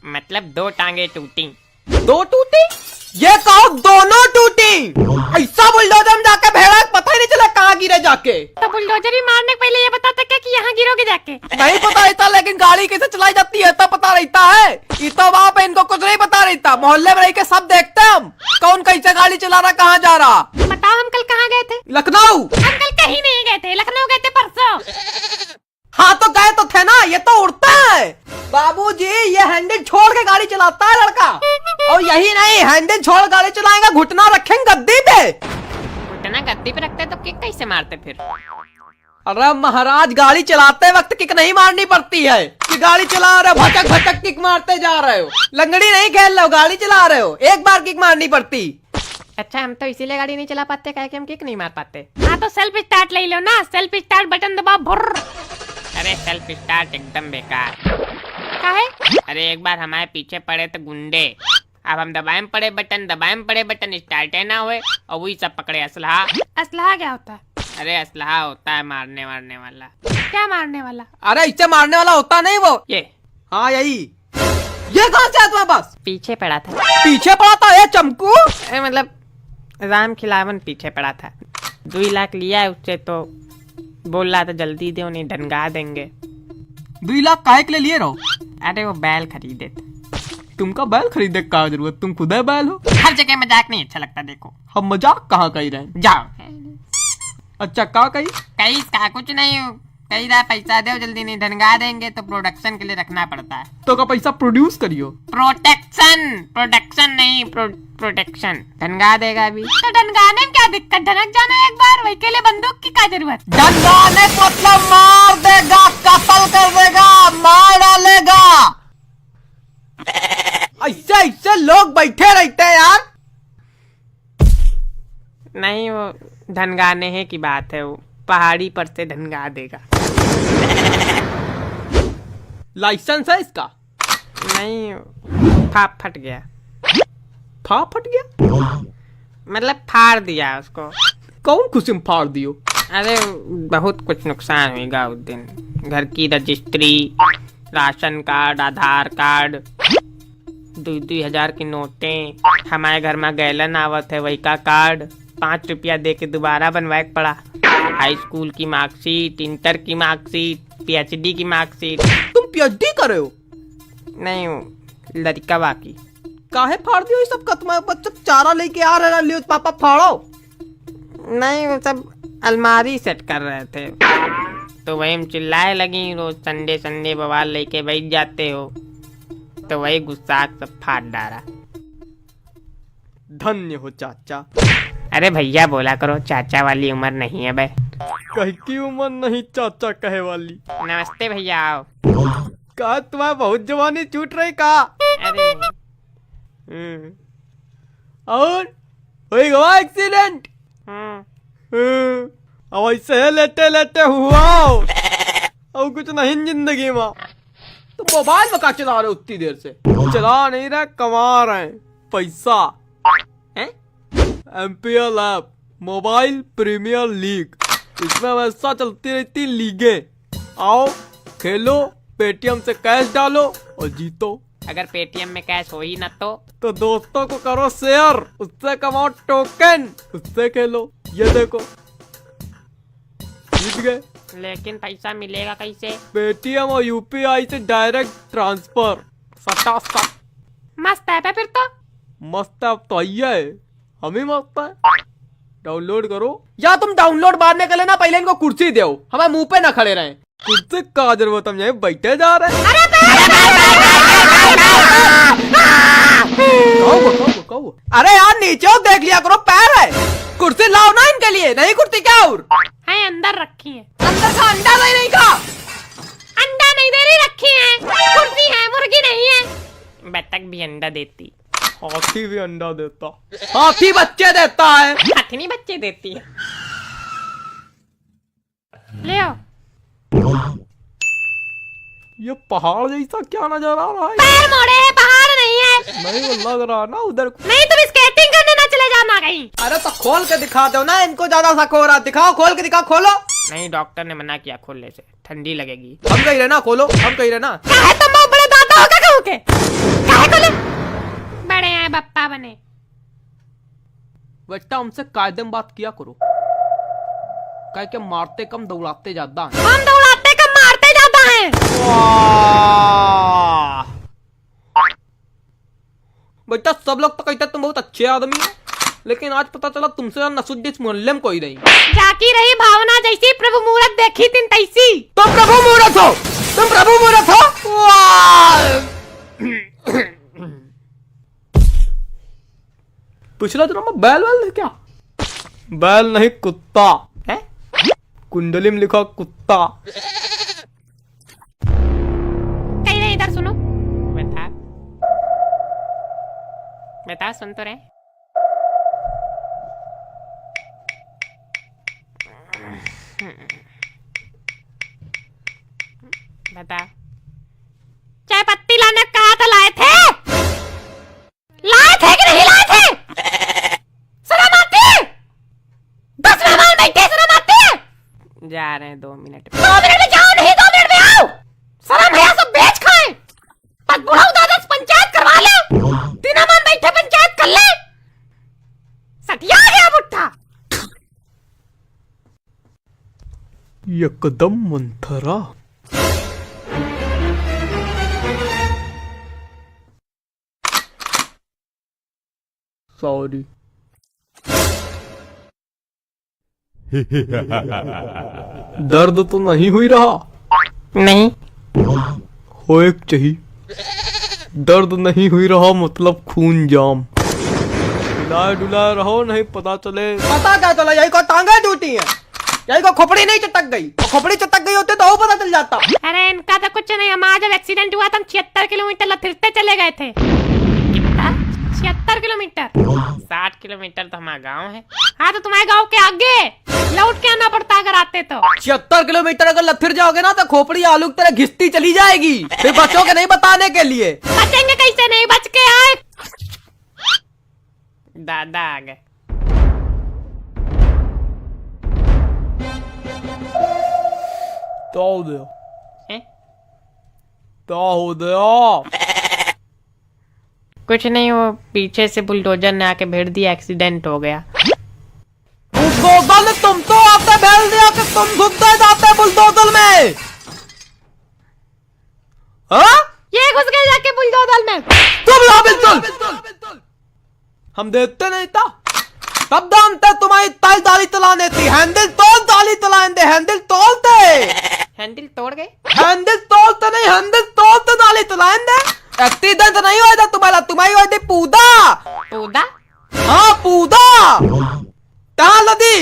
मतलब 2 टांगे टूटी। 2 टूटी? ये कहो दोनों टूटी। ऐसा बुलडोजर में जाके भेड़ा पता ही नहीं चला कहाँ गिरे जाके। तो बुलडोजर ही मारने के पहले ये बताते क्या कि यहाँ गिरोगे जाके? नहीं पता रहता, लेकिन गाड़ी कैसे चलाई जाती है तो पता रहता है। इतना वहाँ पे इनको कुछ नहीं पता रहता। मोहल्ले में रह के सब देखते हैं हम, कौन कैसे गाड़ी चला रहा, कहाँ जा रहा। बताओ हम कल कहाँ गए थे? लखनऊ। हम कल कहीं नहीं गए थे, लखनऊ गए थे परसों। हाँ तो गए तो थे ना, ये तो उड़ता है। बाबूजी ये हैंडल छोड़ के गाड़ी चलाता है लड़का। और यही नहीं, हैंडल छोड़ गाड़ी चलाएगा, घुटना रखेंगे गद्दी पे। घुटना गद्दी पे रखते तो किक कैसे मारते फिर? अरे महाराज, गाड़ी चलाते वक्त किक नहीं मारनी पड़ती है कि गाड़ी चला रहे हो भटक भटक किक मारते जा रहे हो। लंगड़ी नहीं खेल रहे हो, गाड़ी चला रहे हो, एक बार किक मारनी पड़ती। अच्छा, हम तो इसीलिए गाड़ी नहीं चला पाते क्या कि हम किक नहीं मार पाते। हाँ तो सेल्फ स्टार्ट ले लो ना, सेल्फ स्टार्ट बटन दबाओ भुर्र। अरे सेल्फ स्टार्ट एकदम बेकार। क्या है? अरे एक बार हमारे पीछे पड़े थे गुंडे, अब हम दबाएं पड़े बटन स्टार्ट है ना हुए, और वही सब पकड़े असलहा। असलहा क्या होता है? अरे असलहा होता है मारने वाला। क्या मारने वाला? अरे इससे मारने वाला होता नहीं वो, ये। हाँ यही। ये कहाँ से तुम्हारे पास? पीछे पड़ा था। पीछे पड़ा था ये चमकू? मतलब राम खिलावन पीछे पड़ा था। 2 लाख लिया है उससे, तो बोल रहा था जल्दी दे, उन्हें ढंगा देंगे। 2 लाख काहे के लिए लिए रहो? अरे वो बैल खरीदे थे। तुमका बैल खरीदे का जरूरत, तुम खुद बैल हो। हर जगह मजाक नहीं अच्छा लगता, देखो। हम मजाक कहाँ कही रहे? जाओ। अच्छा कहाँ कही? कहीं कहा कुछ नहीं, कहीं रहा पैसा दो जल्दी, नहीं ढंगा देंगे, तो प्रोडक्शन के लिए रखना पड़ता है। तो का पैसा प्रोड्यूस करियो। प्रोडक्शन नहीं, प्रोटेक्शन। ढंगा देगा अभी तो ढंगाने में क्या दिक्कत? ढनक जाना एक बार, वही के लिए बंदूक की क्या जरूरत? ढंगाने मतलब मार देगा, कत्ल कर देगा, मार डालेगा। ऐसे लोग बैठे रहते हैं यार। नहीं, वो ढनगाने है की बात है, वो पहाड़ी पर से ढनगा देगा। लाइसेंस है इसका? नहीं, फाप फट गया। फाप फट गया मतलब फाड़ दिया उसको। कौन खुशी में फाड़ दियो? अरे बहुत कुछ नुकसान हुएगा उस दिन। घर की रजिस्ट्री, राशन कार्ड, आधार कार्ड, 2-2 हजार की नोटें, हमारे घर में गैलन आवत है वही का कार्ड, 5 रुपया दे के दोबारा बनवाए पड़ा। हाई स्कूल की मार्कशीट, इंटर की मार्कशीट, PhD की मार्कशीट। तुम PhD कर रहे हो? नहीं, लड़का बाकी। काहे फाड़ दियो ये सब? कतमा बच्चा चारा लेके आ रहा लियो, पापा फाड़ो। नहीं, वो सब अलमारी सेट कर रहे थे, तो वही हम चिल्लाए लगी, रोज संडे बवाल लेके बैठ जाते हो, तो वही गुस्सा सब फाड़ डाला। धन्य हो चाचा। अरे भैया बोला करो, चाचा वाली उम्र नहीं है बे। कहीं की उम्र नहीं चाचा कहे वाली। नमस्ते भैया, आओ। का तुम्हारा बहुत जवानी छूट रही का? अरे और हो गया एक्सीडेंट? अब ऐसे लेटे हुआ और कुछ नहीं जिंदगी में। तो मोबाइल में का चला रहे उतनी देर से? चला नहीं रहे, कमा रहे पैसा। MPL app, mobile premier league, इसमें वैसा चलती रहती लीगे। आओ खेलो, पेटीएम से कैश डालो और जीतो। अगर पेटीएम में कैश हो ही ना तो दोस्तों को करो शेयर, उससे कमाओ टोकन, उससे खेलो। ये देखो जीत गए। लेकिन पैसा मिलेगा कैसे? पेटीएम और यूपीआई से डायरेक्ट ट्रांसफर, सटासट। मस्त है फिर तो। मस्त है तो है, हम ही मस्त है। डाउनलोड करो, या तुम डाउनलोड मारने के लिए ना पहले इनको कुर्सी दो, हमारे मुंह पे ना खड़े रहे। कुर्सी का जरूरत, हम यहीं बैठे जा रहे हैं। अरे यार नीचे देख लिया करो, पैर है। कुर्सी लाओ ना इनके लिए, नहीं कुर्सी क्या और है अंदर रखी है। अंदर का अंडा नहीं का? अंडा नहीं दे रही, रखी है। कुर्सी है, मुर्गी नहीं है। बतख भी अंडा देती, हाथी भी अंडा देता। हाथी बच्चे देता है, हाथी नहीं बच्चे देती है। ले आओ। ये पहाड़ जैसा क्या नजर आ रहा है? पैर मोड़े हैं, पहाड़ नहीं है। नहीं वो लग रहा ना उधर। नहीं, तुम स्केटिंग करने ना चले जाना कहीं। अरे तो खोल के दिखा दो ना, इनको ज्यादा शक हो रहा। दिखाओ, खोल के दिखाओ, खोलो। नहीं, डॉक्टर ने मना किया खोलने से, ठंडी लगेगी। हम कही रहे ना खोलो, हम कही रहे ना। तुम बहुत बड़े दादा हो क्या कहूँ के? खोले। बड़े हैं बप्पा बने। बेटा हमसे कायदे में बात किया करो, कह के मारते कम दौड़ाते ज्यादा हैं। हम दौड़ाते कम मारते ज्यादा हैं। बेटा सब लोग तो कहते तुम बहुत अच्छे आदमी हो, लेकिन आज पता चला तुमसे नसुद्दीन इस मोहल्ले में कोई नहीं। जाकी रही भावना जैसी प्रभु मुहूर्त देखी तीन तैसी। तुम प्रभु मुहूर्त हो, तुम प्रभु मुहूर्त हो। पिछला जन्म में बैल है क्या? बैल नहीं कुत्ता है, कुंडली में लिखा कुत्ता। कहीं नहीं, इधर सुनो। बता बता, सुन तो रहे। बता, चाय पत्ती लाने कहा था, लाए थे? लाए थे कि नहीं लाए थे? शर्म आती है? 10 मेहमान बैठे, शर्म आती है? जा रहे हैं 2 मिनट में। 2 मिनट में जाओ, नहीं 2 मिनट में आओ। शर्म है, सब बेच खाए। तक बुढ़ाऊ दादा से पंचायत करवा ले। दिनमान बैठे पंचायत कर ले। सटिया है बुट्ठा। एकदम मंथरा। सॉरी। दर्द तो नहीं हुई रहा? नहीं हो एक चाहिए। दर्द नहीं हुई रहा मतलब खून जाम। डुलाए डुलाए रहो, नहीं पता चले। पता क्या चला, यही को टांगे टूटी है, यही को खोपड़ी नहीं चटक गई। खोपड़ी चटक गई होती तो पता चल जाता। अरे इनका तो कुछ नहीं, हमारा जब एक्सीडेंट हुआ था हम 76 किलोमीटर लथरते चले गए थे। कितना? 76 किलोमीटर। 60 किलोमीटर तो हमारा गांव है। हाँ तो तुम्हारे गांव के आगे लौट के आना पड़ता अगर आते तो। 76 किलोमीटर अगर लथिर जाओगे ना तो खोपड़ी आलू की तरह घिसती चली जाएगी। फिर बच्चों के नहीं बताने के लिए। बचेंगे कैसे, नहीं बच के आए। दादा आ गए। क्या हो गया? क्या हो गया? कुछ नहीं, वो पीछे से बुलडोजर ने आके भेड़ दिया, एक्सीडेंट हो गया। बुलडोजर ने तुम तो आपने भेड़ दिया कि तुम घुसते जाते बुलडोजर में? हाँ? ये घुस गए जाके बुलडोजर में। तुम ला बिल्कुल। हम देखते नहीं था, तब जानते तुम्हारी ताल दाली चलाने थी। हैंडल तोड़ दाली चलाने, हैंडल तोड़ते। हैंडल तोड़ गए? हैंडल तोड़ते नहीं, हैंडल तोड़ते दाली चलाने। एक्सीडेंट नहीं हुआ था तुम्हारा, तुम्हारी हुई थी पूदा। पूदा? हाँ पूदा। कहाँ लदी?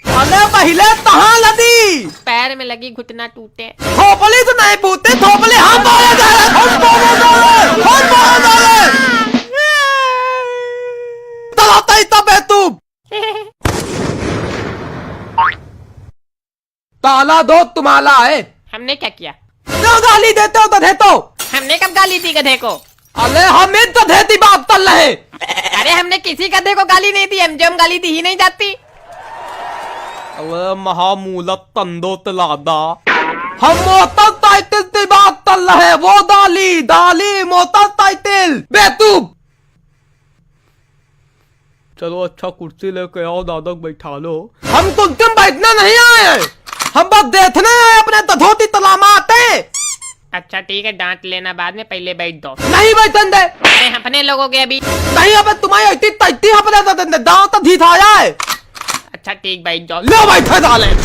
अरे पहले कहाँ लदी? पैर में लगी, घुटना टूटे। थोपली तो नहीं पूछते, थोपली हम बोले जा रहे, हम बोले जा रहे, हम बोले जा रहे। तलाता ही तब है तुम। ताला दो तुम्हारा है। हमने क्या किया? क्यों गाली देते हो गधे तो? हमने कब गाली दी गधे को? अरे हम इन गधे की बात कर रहे। अरे हमने किसी गधे को गाली नहीं दी, हम गाली दी ही नहीं जाती। अरे महामूलत तंदो तलादा, हम मोटरसाइकिल की बात कर रहे। वो दाली दाली मोटरसाइकिल बेतूब। चलो अच्छा कुर्सी लेके आओ, दादा बैठा लो। हम कुर्सी बैठने नहीं आए, हम बस देखने आए अपने धोती तलामाते। अच्छा ठीक है, डांट लेना बाद में, पहले बैठ दो। नहीं बैठन दे। अरे अपने लोगों के अभी नहीं, अब तुम्हारी इतनी तैती अपने दांत तो धीत आया है। अच्छा ठीक, बैठ जाओ। लो बैठे डाले।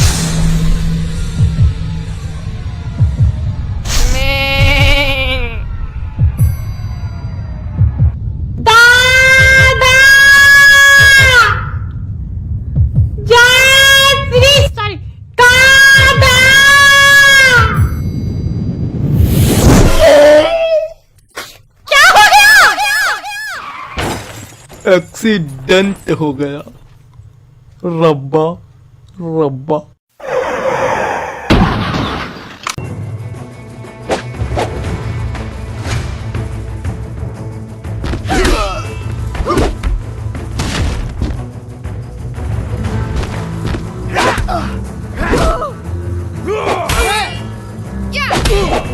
एक्सीडेंट हो गया। रब्बा रब्बा। Yeah!